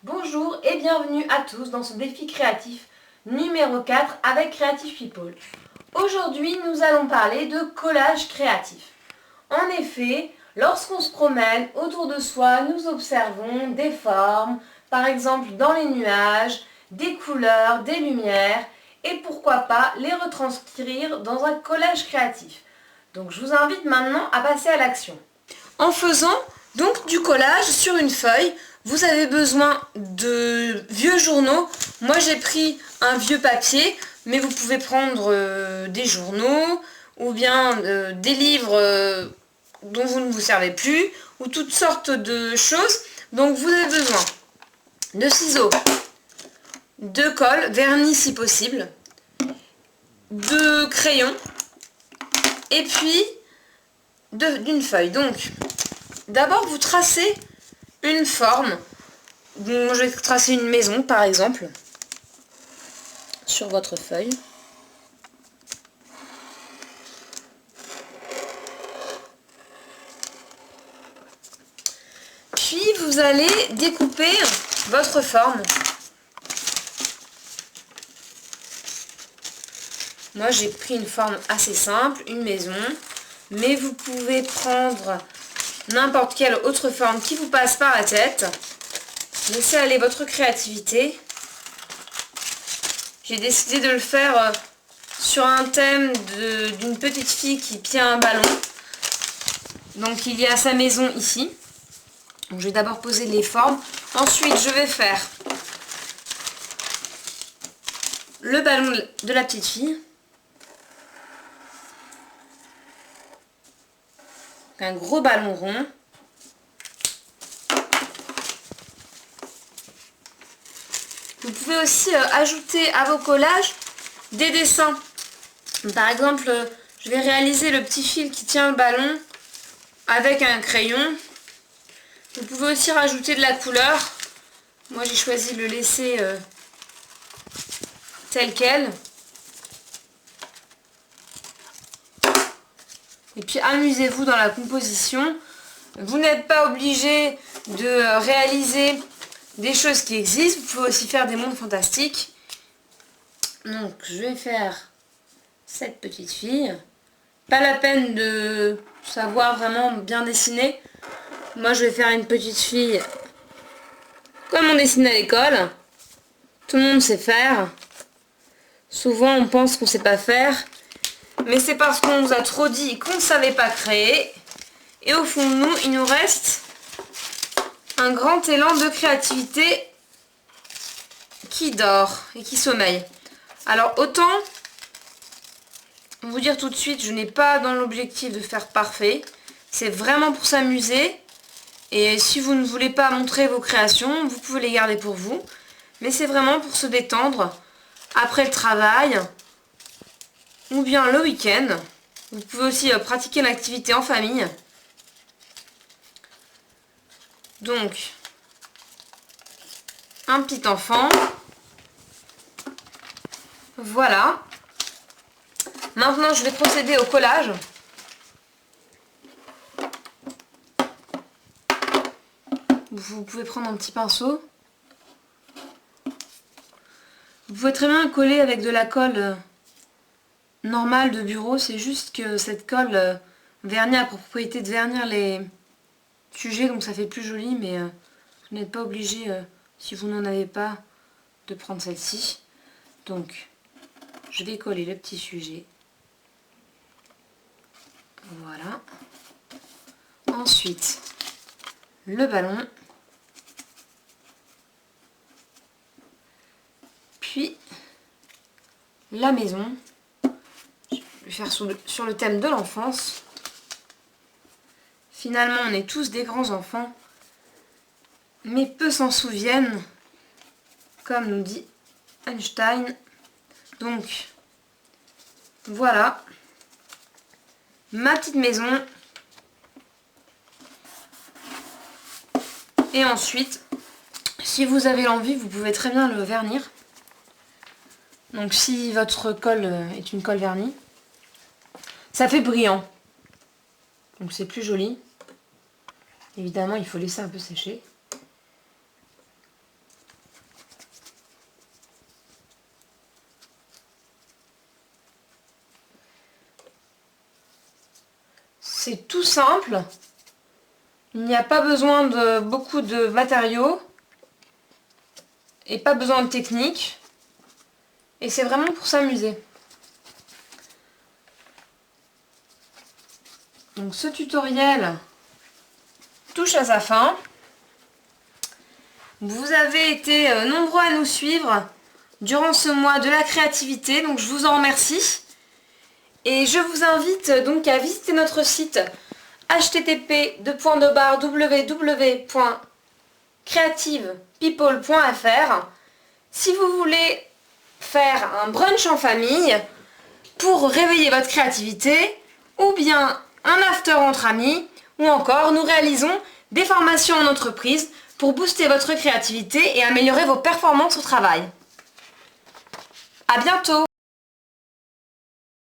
Bonjour et bienvenue à tous dans ce défi créatif numéro 4 avec Creative People. Aujourd'hui, nous allons parler de collage créatif. En effet, lorsqu'on se promène autour de soi, nous observons des formes, par exemple dans les nuages, des couleurs, des lumières, et pourquoi pas les retranscrire dans un collage créatif. Donc je vous invite maintenant à passer à l'action. En faisant donc du collage sur une feuille, vous avez besoin de vieux journaux. Moi j'ai pris un vieux papier, mais vous pouvez prendre des journaux ou bien des livres dont vous ne vous servez plus ou toutes sortes de choses. Donc vous avez besoin de ciseaux, de colle, vernis si possible, de crayons et puis d'une feuille. Donc d'abord vous tracez une forme. Moi je vais tracer une maison par exemple sur votre feuille. Puis vous allez découper votre forme. Moi j'ai pris une forme assez simple, une maison, mais vous pouvez prendre n'importe quelle autre forme qui vous passe par la tête. Laissez aller votre créativité. J'ai décidé de le faire sur un thème d'une petite fille qui tient un ballon. Donc il y a sa maison ici. Donc, je vais d'abord poser les formes. Ensuite je vais faire le ballon de la petite fille. Un gros ballon rond. Vous pouvez aussi ajouter à vos collages des dessins. Par exemple, je vais réaliser le petit fil qui tient le ballon avec un crayon. Vous pouvez aussi rajouter de la couleur. Moi j'ai choisi de le laisser tel quel. Et puis amusez-vous dans la composition. Vous n'êtes pas obligé de réaliser des choses qui existent. Vous pouvez aussi faire des mondes fantastiques. Donc je vais faire cette petite fille. Pas la peine de savoir vraiment bien dessiner. Moi je vais faire une petite fille comme on dessine à l'école. Tout le monde sait faire. Souvent on pense qu'on ne sait pas faire. Mais c'est parce qu'on nous a trop dit qu'on ne savait pas créer. Et au fond de nous, il nous reste un grand élan de créativité qui dort et qui sommeille. Alors autant vous dire tout de suite, je n'ai pas dans l'objectif de faire parfait. C'est vraiment pour s'amuser. Et si vous ne voulez pas montrer vos créations, vous pouvez les garder pour vous. Mais c'est vraiment pour se détendre après le travail ou bien le week-end. Vous pouvez aussi pratiquer l'activité en famille. Donc, un petit enfant. Voilà. Maintenant, je vais procéder au collage. Vous pouvez prendre un petit pinceau. Vous pouvez très bien coller avec de la colle normale de bureau. C'est juste que cette colle vernie a pour propriété de vernir les sujets, donc ça fait plus joli, mais vous n'êtes pas obligé, si vous n'en avez pas, de prendre celle-ci. Donc, je vais coller le petit sujet. Voilà. Ensuite, le ballon. Puis, la maison. Je vais faire sur le thème de l'enfance. Finalement, on est tous des grands enfants, mais peu s'en souviennent, comme nous dit Einstein. Donc, voilà, ma petite maison. Et ensuite, si vous avez l'envie, vous pouvez très bien le vernir. Donc si votre colle est une colle vernie, ça fait brillant. Donc c'est plus joli. Évidemment, il faut laisser un peu sécher. C'est tout simple. Il n'y a pas besoin de beaucoup de matériaux et pas besoin de technique. Et c'est vraiment pour s'amuser. Donc ce tutoriel touche à sa fin. Vous avez été nombreux à nous suivre durant ce mois de la créativité, donc je vous en remercie. Et je vous invite donc à visiter notre site http://www.creativepeople.fr si vous voulez faire un brunch en famille pour réveiller votre créativité, ou bien un after entre amis, ou encore nous réalisons des formations en entreprise pour booster votre créativité et améliorer vos performances au travail. À bientôt!